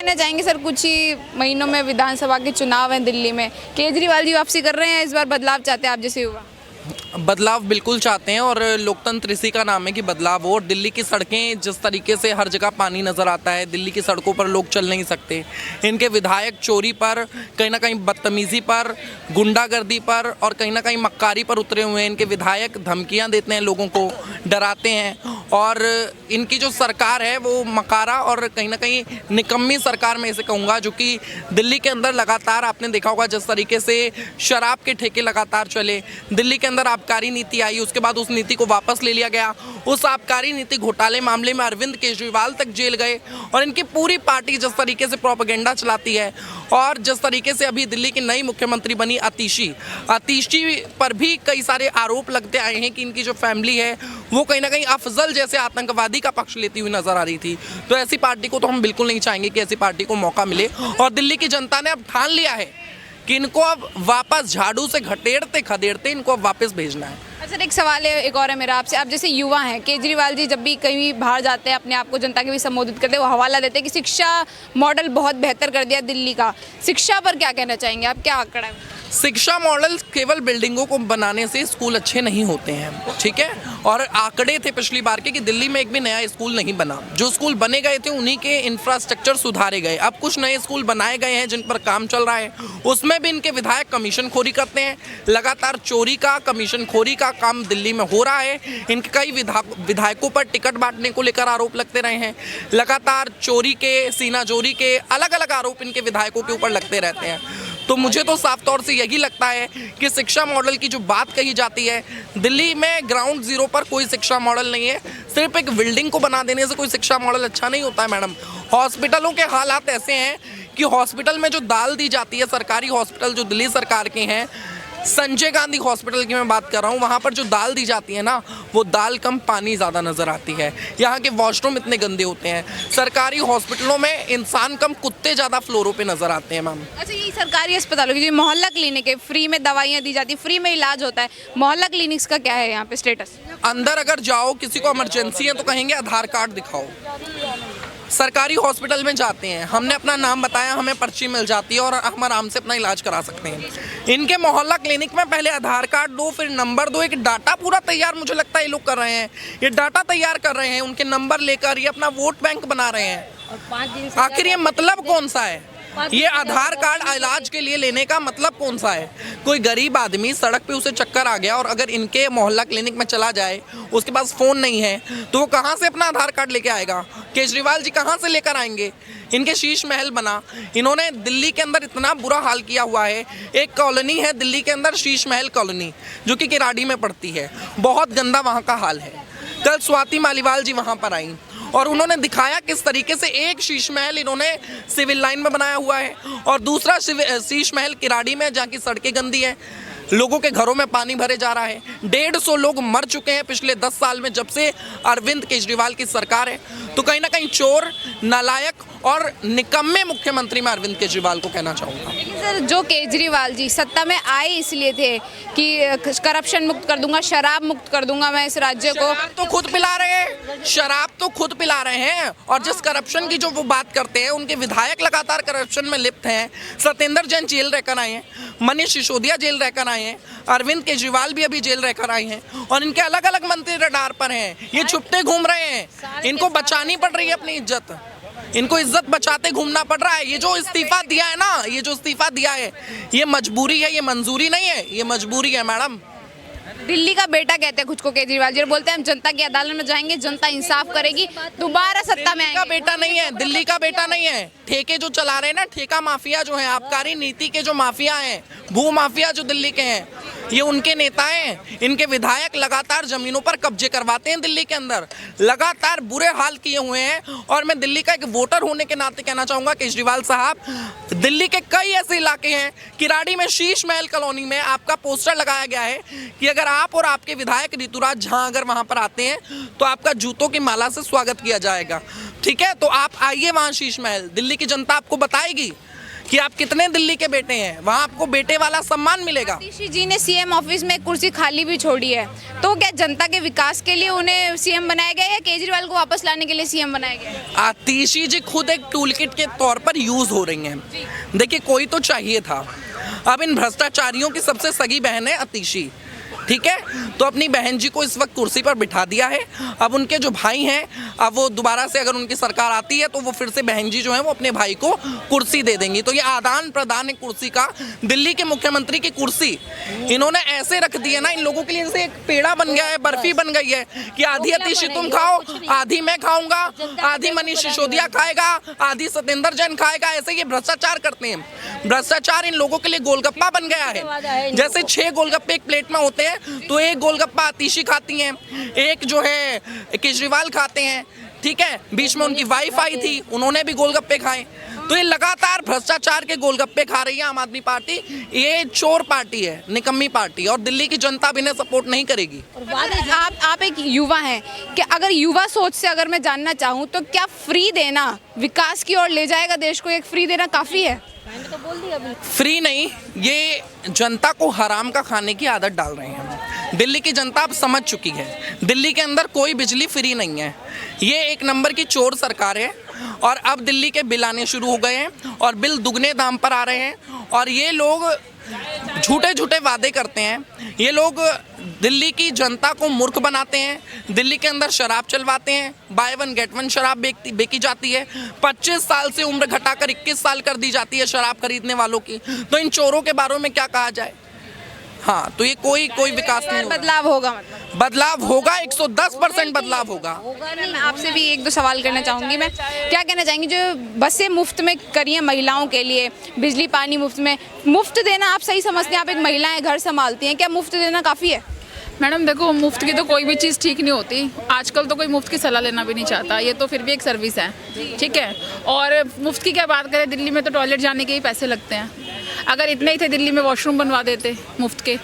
कहना चाहेंगे सर, कुछ ही महीनों में विधानसभा के चुनाव हैं दिल्ली में, केजरीवाल जी वापसी कर रहे हैं, इस बार बदलाव चाहते हैं आप जैसे युवा? बदलाव बिल्कुल चाहते हैं और लोकतंत्र इसी का नाम है कि बदलाव हो। और दिल्ली की सड़कें जिस तरीके से हर जगह पानी नज़र आता है, दिल्ली की सड़कों पर लोग चल नहीं सकते। इनके विधायक चोरी पर, कहीं ना कहीं बदतमीज़ी पर, गुंडागर्दी पर और कहीं ना कहीं मक्कारी पर उतरे हुए हैं। इनके विधायक धमकियां देते हैं, लोगों को डराते हैं और इनकी जो सरकार है वो मकारा और कहीं ना कहीं निकम्मी सरकार में इसे कहूँगा, जो कि दिल्ली के अंदर लगातार आपने देखा होगा जिस तरीके से शराब के ठेके लगातार चले, दिल्ली के अंदर आबकारी नीति आई, उसके बाद उस नीति को वापस ले लिया गया। उस आबकारी नीति घोटाले मामले में अरविंद केजरीवाल तक जेल गए और इनकी पूरी पार्टी जिस तरीके से प्रोपेगेंडा चलाती है और जिस तरीके से अभी दिल्ली की नई मुख्यमंत्री बनी आतिशी पर भी कई सारे आरोप लगते आए हैं कि इनकी जो फैमिली है वो कहीं ना कहीं अफजल जैसे आतंकवादी का पक्ष लेती हुई नजर आ रही थी। तो ऐसी पार्टी को तो हम बिल्कुल नहीं चाहेंगे कि ऐसी पार्टी को मौका मिले और दिल्ली की जनता ने अब ठान लिया है कि इनको अब वापस झाड़ू से घटेड़ते खदेड़ते इनको अब वापस भेजना है। सर एक सवाल है, एक और है मेरा आपसे, आप जैसे युवा हैं, केजरीवाल जी जब भी कहीं बाहर जाते हैं अपने आप को जनता के भी संबोधित करते हैं, वो हवाला देते हैं कि शिक्षा मॉडल बहुत बेहतर कर दिया दिल्ली का। शिक्षा पर क्या कहना चाहेंगे आप, क्या आंकड़ा है? शिक्षा मॉडल केवल बिल्डिंगों को बनाने से स्कूल अच्छे नहीं होते हैं, ठीक है। और आंकड़े थे पिछली बार के कि दिल्ली में एक भी नया स्कूल नहीं बना, जो स्कूल बने गए थे उन्हीं के इंफ्रास्ट्रक्चर सुधारे गए। अब कुछ नए स्कूल बनाए गए हैं जिन पर काम चल रहा है, उसमें भी इनके विधायक कमीशन खोरी करते हैं। लगातार चोरी का, कमीशन खोरी का काम दिल्ली में हो रहा है। इनके कई विधायकों पर टिकट बांटने को लेकर आरोप लगते रहे हैं। लगातार चोरी के, सीनाजोरी के अलग अलग आरोप इनके विधायकों के ऊपर लगते रहते हैं। तो मुझे तो साफ तौर से यही लगता है कि शिक्षा मॉडल की जो बात कही जाती है, दिल्ली में ग्राउंड जीरो पर कोई शिक्षा मॉडल नहीं है। सिर्फ एक बिल्डिंग को बना देने से कोई शिक्षा मॉडल अच्छा नहीं होता है मैडम। हॉस्पिटलों के हालात ऐसे हैं कि हॉस्पिटल में जो दाल दी जाती है, सरकारी हॉस्पिटल जो दिल्ली सरकार के हैं, संजय गांधी हॉस्पिटल की मैं बात कर रहा हूँ, वहाँ पर जो दाल दी जाती है ना, वो दाल कम पानी ज़्यादा नज़र आती है। यहाँ के वॉशरूम इतने गंदे होते हैं। सरकारी हॉस्पिटलों में इंसान कम, कुत्ते ज़्यादा फ्लोरों पे नज़र आते हैं मैम। अच्छा, ये सरकारी अस्पतालों की जो मोहल्ला क्लिनिक है, फ्री में दवाइयाँ दी जाती है, फ्री में इलाज होता है, मोहल्ला क्लिनिक्स का क्या है यहाँ पे स्टेटस? अंदर अगर जाओ, किसी को इमरजेंसी है तो कहेंगे आधार कार्ड दिखाओ। सरकारी हॉस्पिटल में जाते हैं, हमने अपना नाम बताया, हमें पर्ची मिल जाती है और हम आराम से अपना इलाज करा सकते हैं। इनके मोहल्ला क्लिनिक में पहले आधार कार्ड दो, फिर नंबर दो, एक डाटा पूरा तैयार मुझे लगता है ये लोग कर रहे हैं। ये डाटा तैयार कर रहे हैं, उनके नंबर लेकर ये अपना वोट बैंक बना रहे हैं। आखिर ये मतलब कौन सा है? ये आधार कार्ड इलाज के लिए लेने का मतलब कौन सा है? कोई गरीब आदमी सड़क पे उसे चक्कर आ गया और अगर इनके मोहल्ला क्लिनिक में चला जाए, उसके पास फ़ोन नहीं है, तो वो कहाँ से अपना आधार कार्ड लेके आएगा? केजरीवाल जी कहाँ से लेकर आएंगे? इनके शीश महल बना, इन्होंने दिल्ली के अंदर इतना बुरा हाल किया हुआ है। एक कॉलोनी है दिल्ली के अंदर, शीश महल कॉलोनी, जो कि किराड़ी में पड़ती है। बहुत गंदा वहाँ का हाल है। कल स्वाति मालीवाल जी वहाँ पर आई और उन्होंने दिखाया किस तरीके से एक शीश महल इन्होंने सिविल लाइन में बनाया हुआ है और दूसरा शीश महल किराड़ी में, जहाँ की सड़कें गंदी हैं, लोगों के घरों में पानी भरे जा रहा है। 150 लोग मर चुके हैं पिछले 10 साल में जब से अरविंद केजरीवाल की सरकार है। तो कहीं ना कहीं चोर, नालायक और निकम्मे मुख्यमंत्री मैं अरविंद केजरीवाल को कहना चाहूँगा। लेकिन सर, जो केजरीवाल जी सत्ता में आए इसलिए थे कि करप्शन मुक्त कर दूंगा, शराब मुक्त कर दूंगा मैं इस राज्य को। शराब तो खुद पिला रहे हैं, शराब तो खुद पिला रहे हैं। और जिस करप्शन की जो वो बात करते हैं, उनके विधायक लगातार करप्शन में लिप्त हैं। सत्येंद्र जैन जेल रहकर आए हैं, मनीष सिसोदिया जेल रहकर आए हैं, अरविंद केजरीवाल भी अभी जेल रहकर आए हैं और इनके अलग अलग मंत्री रडार पर हैं। ये छुपते घूम रहे हैं, इनको बचानी पड़ रही है अपनी इज्जत, इनको इज्जत बचाते घूमना पड़ रहा है। ये जो इस्तीफा दिया है ना, ये जो इस्तीफा दिया है, ये मजबूरी है, ये मंजूरी नहीं है, ये मजबूरी है मैडम। दिल्ली का बेटा कहते हैं खुद को केजरीवाल जी, और बोलते हैं हम जनता की अदालत में जाएंगे, जनता इंसाफ करेगी, दोबारा सत्ता में आएंगे। बेटा नहीं है, दिल्ली का बेटा नहीं है। ठेके जो चला रहे हैं ना, ठेका माफिया जो है, आबकारी नीति के जो माफिया हैं, भू माफिया जो दिल्ली के हैं, ये उनके नेता हैं। इनके विधायक लगातार जमीनों पर कब्जे करवाते हैं दिल्ली के अंदर, लगातार बुरे हाल किए हुए हैं। और मैं दिल्ली का एक वोटर होने के नाते कहना चाहूँगा, केजरीवाल साहब, दिल्ली के कई ऐसे इलाके हैं, किराड़ी में शीश महल कॉलोनी में आपका पोस्टर लगाया गया है कि अगर आप और आपके विधायक ऋतुराज झा अगर वहाँ पर आते हैं तो आपका जूतों की माला से स्वागत किया जाएगा। ठीक है, तो आप आइए वहाँ शीश महल, दिल्ली की जनता आपको बताएगी कि आप कितने दिल्ली के बेटे हैं, वहाँ आपको बेटे वाला सम्मान मिलेगा। आतिशी जी ने सीएम ऑफिस में एक कुर्सी खाली भी छोड़ी है, तो क्या जनता के विकास के लिए उन्हें सीएम बनाया गया या केजरीवाल को वापस लाने के लिए सीएम बनाया गया? आतिशी जी खुद एक टूल किट के तौर पर यूज हो रही हैं। देखिए, कोई तो चाहिए था। अब इन भ्रष्टाचारियों की सबसे सगी बहन है आतिशी, ठीक है, तो अपनी बहन जी को इस वक्त कुर्सी पर बिठा दिया है। अब उनके जो भाई हैं, अब वो दोबारा से अगर उनकी सरकार आती है तो वो फिर से बहन जी जो है वो अपने भाई को कुर्सी दे देंगी। तो ये आदान प्रदान है कुर्सी का। दिल्ली के मुख्यमंत्री की कुर्सी इन्होंने ऐसे रख दी है ना, इन लोगों के लिए जैसे एक पेड़ा बन गया है, बर्फी बन गई है कि आधी आतिशी तुम खाओ, आधी मैं खाऊंगा, आधी मनीष सिसोदिया खाएगा, आधी सत्येंद्र जैन खाएगा। ऐसे ये भ्रष्टाचार करते हैं। भ्रष्टाचार इन लोगों के लिए गोलगप्पा बन गया है। जैसे 6 गोलगप्पे एक प्लेट में होते हैं, तो एक गोलगप्पा आतिशी खाती हैं, एक जो है केजरीवाल खाते हैं, ठीक है। बीच में उनकी वाइफ आई थी, उन्होंने भी गोलगप्पे खाए। तो ये लगातार भ्रष्टाचार के गोलगप्पे खा रही है आम आदमी पार्टी। ये चोर पार्टी है, निकम्मी पार्टी, और दिल्ली की जनता भी इन्हें सपोर्ट नहीं करेगी। आप एक युवा हैं कि अगर युवा सोच से अगर मैं जानना चाहूँ तो क्या फ्री देना विकास की ओर ले जाएगा देश को? एक फ्री देना काफ़ी है? फ्री नहीं, ये जनता को हराम का खाने की आदत डाल रहे हैं। दिल्ली की जनता अब समझ चुकी है, दिल्ली के अंदर कोई बिजली फ्री नहीं है। ये एक नंबर की चोर सरकार है, और अब दिल्ली के बिल आने शुरू हो गए हैं और बिल दुगने दाम पर आ रहे हैं। और ये लोग झूठे झूठे वादे करते हैं। ये लोग दिल्ली की जनता को मूर्ख बनाते हैं। दिल्ली के अंदर शराब चलवाते हैं, बाय वन गेट वन शराब बेची जाती है। 25 साल से उम्र घटाकर 21 साल कर दी जाती है शराब खरीदने वालों की। तो इन चोरों के बारे में क्या कहा जाए? हाँ, तो ये कोई विकास नहीं होगा। बदलाव होगा, मतलब बदलाव होगा, 110% बदलाव होगा। मैं आपसे भी एक दो सवाल करना चाहूँगी। मैं क्या कहना चाहेंगी, जो बसें मुफ्त में करी हैं महिलाओं के लिए, बिजली पानी मुफ्त देना आप सही समझते हैं? आप एक महिला हैं, घर संभालती हैं, क्या मुफ्त देना काफ़ी है? मैडम देखो, मुफ्त की तो कोई भी चीज़ ठीक नहीं होती। आजकल तो कोई मुफ्त की सलाह लेना भी नहीं चाहता, ये तो फिर भी एक सर्विस है, ठीक है। और मुफ्त की क्या बात करें, दिल्ली में तो टॉयलेट जाने के ही पैसे लगते हैं। अगर इतने ही थे, दिल्ली में वॉशरूम बनवा देते मुफ्त के,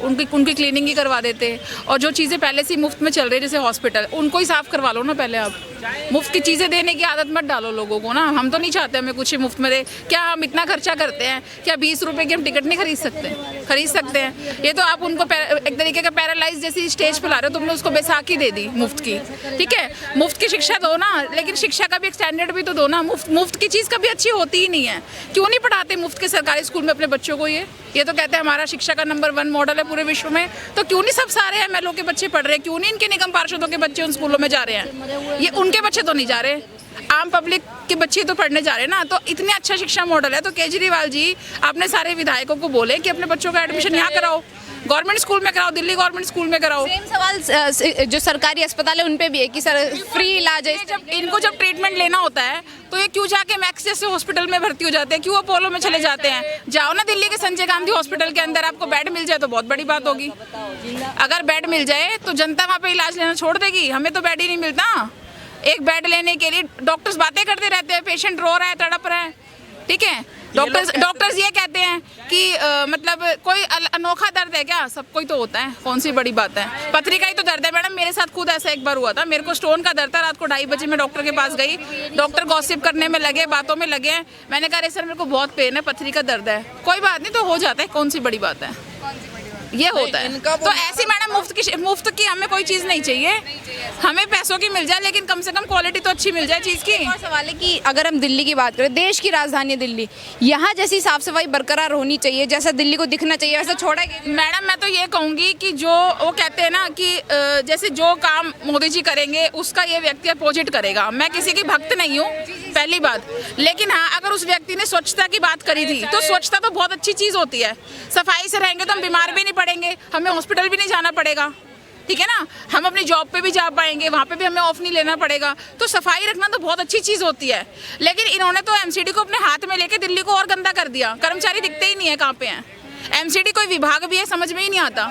उनकी क्लीनिंग ही करवा देते। और जो चीज़ें पहले से ही मुफ्त में चल रही है, जैसे हॉस्पिटल, उनको ही साफ़ करवा लो ना पहले। आप मुफ्त की चीज़ें देने की आदत मत डालो लोगों को ना। हम तो नहीं चाहते हमें कुछ मुफ्त में दे। क्या हम इतना खर्चा करते हैं, क्या 20 रुपए की हम टिकट नहीं खरीद सकते हैं? ये तो आप उनको एक तरीके का पैरालाइज जैसी स्टेज पर ला रहे हो, तुमने उसको बैसाखी दे दी मुफ्त की, ठीक है। मुफ्त की शिक्षा दो ना, लेकिन शिक्षा का भी एक स्टैंडर्ड भी तो दो ना। मुफ्त की चीज़ कभी अच्छी होती ही नहीं है। क्यों नहीं पढ़ाते मुफ्त के सरकारी स्कूल में अपने बच्चों को? ये तो कहते हैं हमारा शिक्षा का नंबर 1 मॉडल है पूरे विश्व में। तो क्यों नहीं सब सारे एमएलओ के बच्चे पढ़ रहे हैं? क्यों नहीं इनके निगम पार्षदों के बच्चे उन स्कूलों में जा रहे हैं? ये उनके बच्चे तो नहीं जा रहे, आम पब्लिक के बच्चे तो पढ़ने जा रहे हैं ना। तो इतने अच्छा शिक्षा मॉडल है, तो केजरीवाल जी अपने सारे विधायकों को बोले कि अपने बच्चों का एडमिशन यहाँ कराओ, गवर्नमेंट स्कूल में कराओ, दिल्ली गवर्नमेंट स्कूल में कराओ। सेम सवाल जो सरकारी अस्पताल है उन पे भी है कि सर फ्री इलाज है। जब ट्रीटमेंट लेना होता है तो ये क्यों जाके मैक्स जैसे हॉस्पिटल में भर्ती हो जाते हैं? क्यों अपोलो में चले जाते हैं? जाओ ना दिल्ली के संजय गांधी हॉस्पिटल के अंदर, आपको बेड मिल जाए तो बहुत बड़ी बात होगी। अगर बेड मिल जाए तो जनता वहाँ पे इलाज लेना छोड़ देगी। हमें तो बेड ही नहीं मिलता। एक बेड लेने के लिए डॉक्टर्स बातें करते रहते हैं, पेशेंट रो रहा है, तड़प रहा है, ठीक है। डॉक्टर्स ये कहते हैं कि मतलब कोई अनोखा दर्द है क्या? सब कोई तो होता है, कौन सी बड़ी बात है? पथरी का ही तो दर्द है मैडम। मेरे साथ खुद ऐसा एक बार हुआ था, मेरे को स्टोन का दर्द था। रात को 2:30 बजे मैं डॉक्टर के पास गई, डॉक्टर गॉसिप करने में लगे, बातों में लगे। मैंने कहा अरे सर मेरे को बहुत पेन है, पथरी का दर्द है। कोई बात नहीं, तो हो जाता है, कौन सी बड़ी बात है? ये होता है। तो ऐसी मैडम मुफ्त की हमें कोई चीज़ नहीं चाहिए। हमें पैसों की मिल जाए, लेकिन कम से कम क्वालिटी तो अच्छी मिल जाए चीज़ की। और सवाल है कि अगर हम दिल्ली की बात करें, देश की राजधानी दिल्ली, यहाँ जैसी साफ सफाई बरकरार होनी चाहिए, जैसा दिल्ली को दिखना चाहिए, वैसा छोड़ा गया। मैडम मैं तो ये कहूँगी कि जो वो कहते हैं ना कि जैसे जो काम मोदी जी करेंगे उसका ये व्यक्ति अपोजिट करेगा। मैं किसी की भक्त नहीं हूँ, पहली बात। लेकिन हाँ, अगर उस व्यक्ति ने स्वच्छता की बात करी थी, तो स्वच्छता तो बहुत अच्छी चीज़ होती है। सफाई से रहेंगे तो हम बीमार भी नहीं पड़ेंगे, हमें हॉस्पिटल भी नहीं जाना पड़ेगा, ठीक है ना। हम अपनी जॉब पे भी जा पाएंगे, वहाँ पे भी हमें ऑफ नहीं लेना पड़ेगा। तो सफाई रखना तो बहुत अच्छी चीज़ होती है। लेकिन इन्होंने तो एमसीडी को अपने हाथ में लेके दिल्ली को और गंदा कर दिया। कर्मचारी दिखते ही नहीं है कहाँ पे हैं। एमसीडी कोई विभाग भी है, समझ में ही नहीं आता,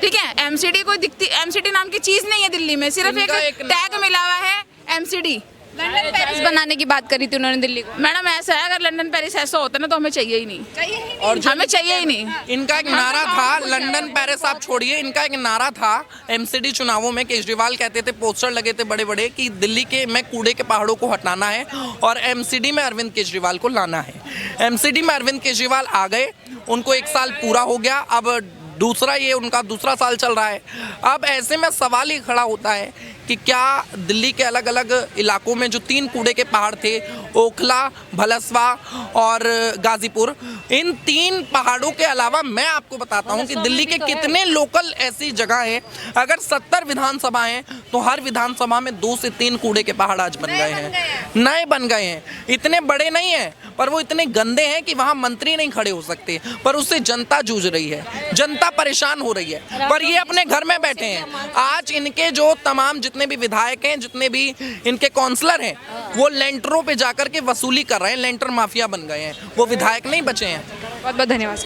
ठीक है। एमसीडी नाम की चीज़ नहीं है दिल्ली में, सिर्फ एक टैग मिला हुआ है एमसीडी, लंदन पेरिस बनाने की बात करी थी उन्होंने दिल्ली को। मैडम ऐसा है, अगर लंदन पेरिस ऐसा होता ना तो हमें चाहिए ही नहीं, और जो हमें चाहिए ही नहीं। इनका एक नारा था, लंदन पेरिस आप छोड़िए, इनका एक नारा था एमसीडी चुनावों में। केजरीवाल कहते थे, पोस्टर लगे थे बड़े बड़े कि दिल्ली के में कूड़े के पहाड़ों को हटाना है और एमसीडी में अरविंद केजरीवाल को लाना है। एमसीडी में अरविंद केजरीवाल आ गए, उनको 1 साल पूरा हो गया, अब दूसरा ये उनका दूसरा साल चल रहा है। अब ऐसे में सवाल ही खड़ा होता है कि क्या दिल्ली के अलग अलग इलाकों में जो 3 कूड़े के पहाड़ थे, ओखला, भलसवा और गाजीपुर, इन 3 पहाड़ों के अलावा मैं आपको बताता हूं कि दिल्ली के कितने लोकल ऐसी जगह हैं। अगर 70 विधानसभा हैं तो हर विधानसभा में 2 से 3 कूड़े के पहाड़ आज बन गए हैं, नए बन गए हैं। इतने बड़े नहीं हैं पर वो इतने गंदे हैं कि वहां मंत्री नहीं खड़े हो सकते, पर उससे जनता जूझ रही है, जनता परेशान हो रही है, पर ये अपने घर में बैठे हैं। आज इनके जो तमाम जितने भी विधायक हैं, जितने भी इनके काउंसलर हैं, वो लेंटरों पे जाकर के वसूली कर रहे हैं, लेंटर माफिया बन गए हैं, वो विधायक नहीं बचे हैं। बहुत बहुत धन्यवाद।